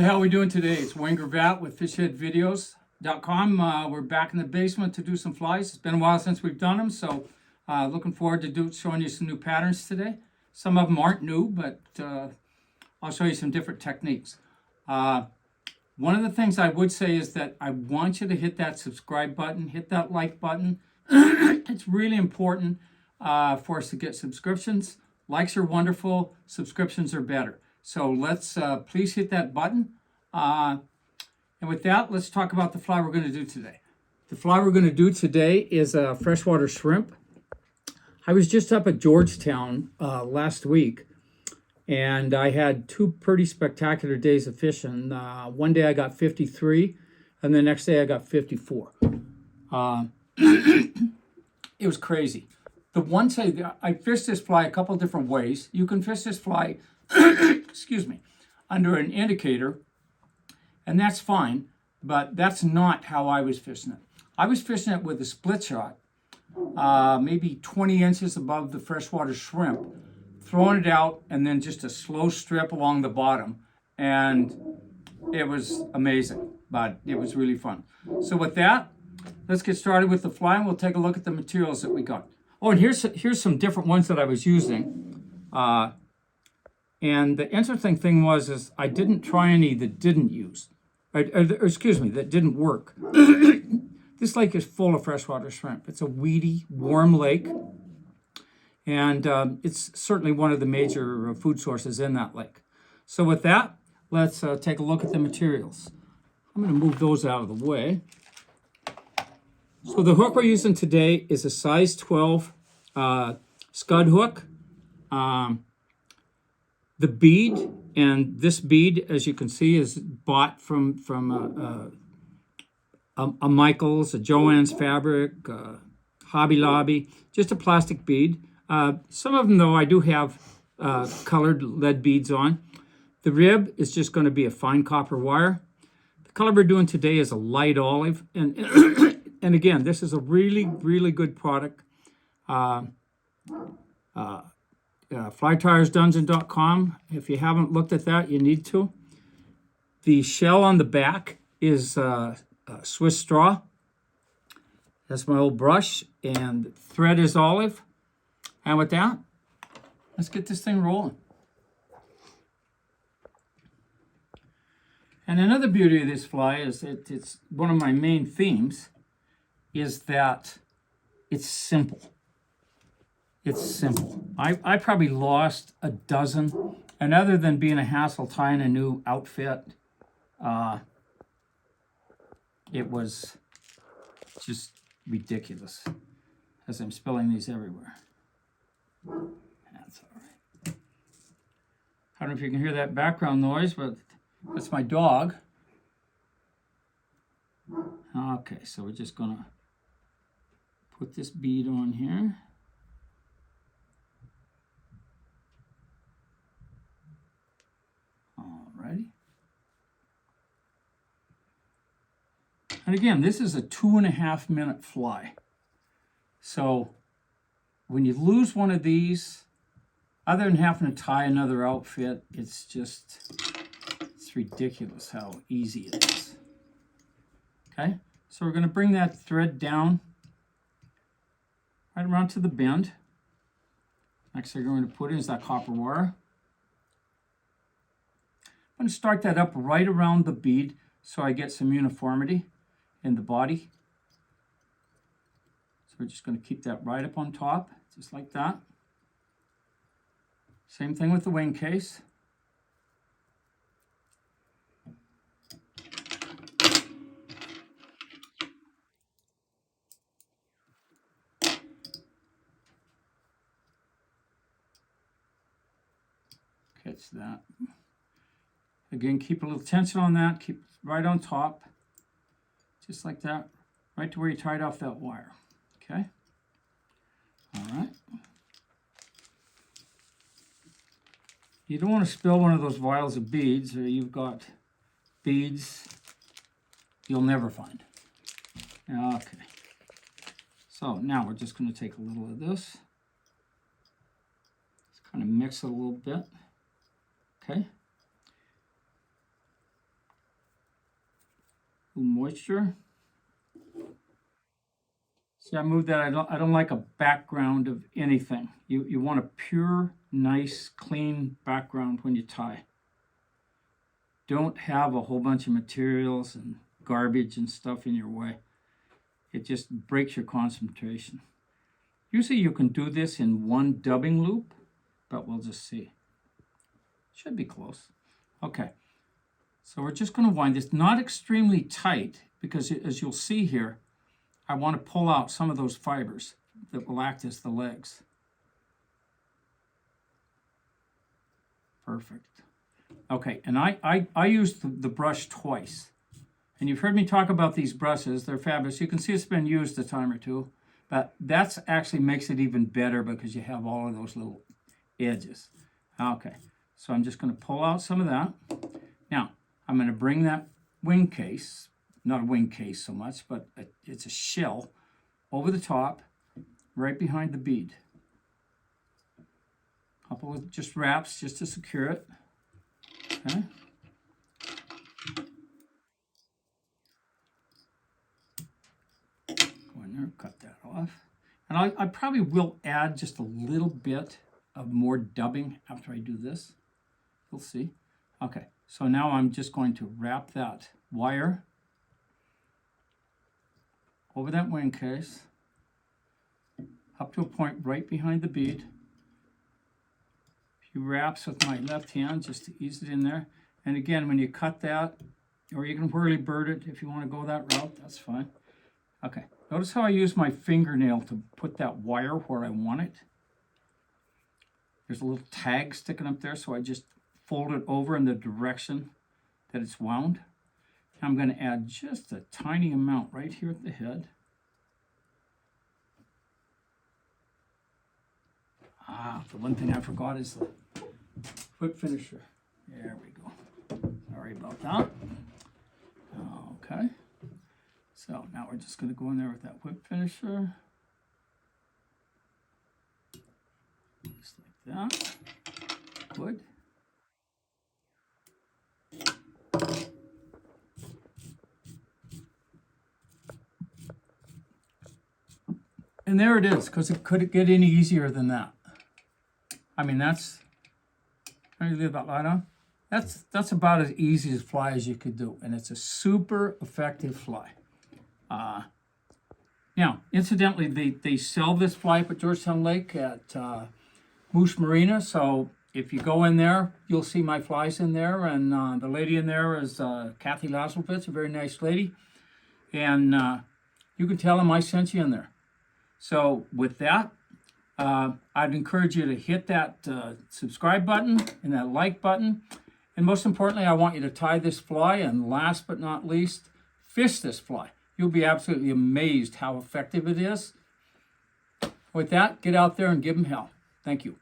how are we doing today? It's Wayne Gravatt with Fishheadvideos.com. We're back in the basement to do some flies. It's been a while since we've done them, so looking forward to showing you some new patterns today. Some of them aren't new, but I'll show you some different techniques. One of the things I would say is that I want you to hit that subscribe button, hit that like button. It's really important for us to get subscriptions. Likes are wonderful, subscriptions are better. So let's please hit that button. And with that, let's talk about the fly we're going to do today. The fly we're going to do today is a freshwater shrimp. I was just up at Georgetown last week, and I had two pretty spectacular days of fishing. One day I got 53, and the next day I got 54. It was crazy. The one day I fished this fly a couple different ways. You can fish this fly excuse me, under an indicator, and that's fine, but that's not how I was fishing it. I was fishing it with a split shot, maybe 20 inches above the freshwater shrimp, throwing it out, and then just a slow strip along the bottom, and it was amazing, but it was really fun. So with that, let's get started with the fly, and we'll take a look at the materials that we got. Oh, and here's some different ones that I was using. And the interesting thing was I didn't try any that didn't use, that didn't work. This lake is full of freshwater shrimp. It's a weedy, warm lake, and it's certainly one of the major food sources in that lake. So with that, let's take a look at the materials. I'm going to move those out of the way. So the hook we're using today is a size 12 scud hook. The bead, and this bead, as you can see, is bought from a Michael's, a Joann's Fabric, Hobby Lobby, just a plastic bead. Some of them, though, I do have colored lead beads on. The rib is just going to be a fine copper wire. The color we're doing today is a light olive, and and again, this is a really, really good product. FlyTiresDungeon.com. If you haven't looked at that, you need to. The shell on the back is Swiss straw. That's my old brush, and the thread is olive. And with that, let's get this thing rolling. And another beauty of this fly is that it's one of my main themes is that it's simple. It's simple. I probably lost a dozen, and other than being a hassle tying a new outfit, it was just ridiculous as I'm spilling these everywhere. That's all right. I don't know if you can hear that background noise, but that's my dog. Okay, so we're just gonna put this bead on here. Alrighty. And again, this is a 2.5 minute fly. So when you lose one of these, other than having to tie another outfit, it's ridiculous how easy it is. Okay, so we're going to bring that thread down right around to the bend. Next thing we're going to put in is that copper wire. I'm going to start that up right around the bead so I get some uniformity in the body. So we're just going to keep that right up on top, just like that. Same thing with the wing case. Catch that. Again, keep a little tension on that. Keep it right on top. Just like that. Right to where you tied off that wire. Okay? All right. You don't want to spill one of those vials of beads, or you've got beads you'll never find. Okay. So now we're just going to take a little of this. Let's kind of mix it a little bit. Okay. little moisture. See, I moved that. I don't like a background of anything. You want a pure, nice, clean background when you tie. Don't have a whole bunch of materials and garbage and stuff in your way. It just breaks your concentration. Usually you can do this in one dubbing loop, but we'll just see. Should be close. Okay, so we're just going to wind this, not extremely tight, because as you'll see here, I want to pull out some of those fibers that will act as the legs. Perfect. Okay, and I used the brush twice. And you've heard me talk about these brushes. They're fabulous. You can see it's been used a time or two, but that's actually makes it even better because you have all of those little edges. Okay, so I'm just going to pull out some of that. Now, I'm going to bring that wing case, not a wing case so much, but it's a shell, over the top, right behind the bead. A couple of just wraps just to secure it. Okay. Go in there, cut that off. And I probably will add just a little bit of more dubbing after I do this. You'll see. Okay, so now I'm just going to wrap that wire over that wing case, up to a point right behind the bead. A few wraps with my left hand just to ease it in there. And again, when you cut that, or you can whirly bird it if you want to go that route, that's fine. Okay, notice how I use my fingernail to put that wire where I want it. There's a little tag sticking up there, so I just fold it over in the direction that it's wound. I'm going to add just a tiny amount right here at the head. The one thing I forgot is the whip finisher. There we go. Sorry about that. Okay. So now we're just going to go in there with that whip finisher. Just like that. Good. And there it is, because it couldn't get any easier than that. I mean, that's, can you leave that light on? That's about as easy as fly as you could do, and it's a super effective fly. Now, incidentally, they sell this fly up at Georgetown Lake at Moose Marina, so if you go in there, you'll see my flies in there, and the lady in there is Kathy Laslowitz, a very nice lady, and you can tell them I sent you in there. So with that, I'd encourage you to hit that subscribe button and that like button. And most importantly, I want you to tie this fly, and last but not least, fish this fly. You'll be absolutely amazed how effective it is. With that, get out there and give them hell. Thank you.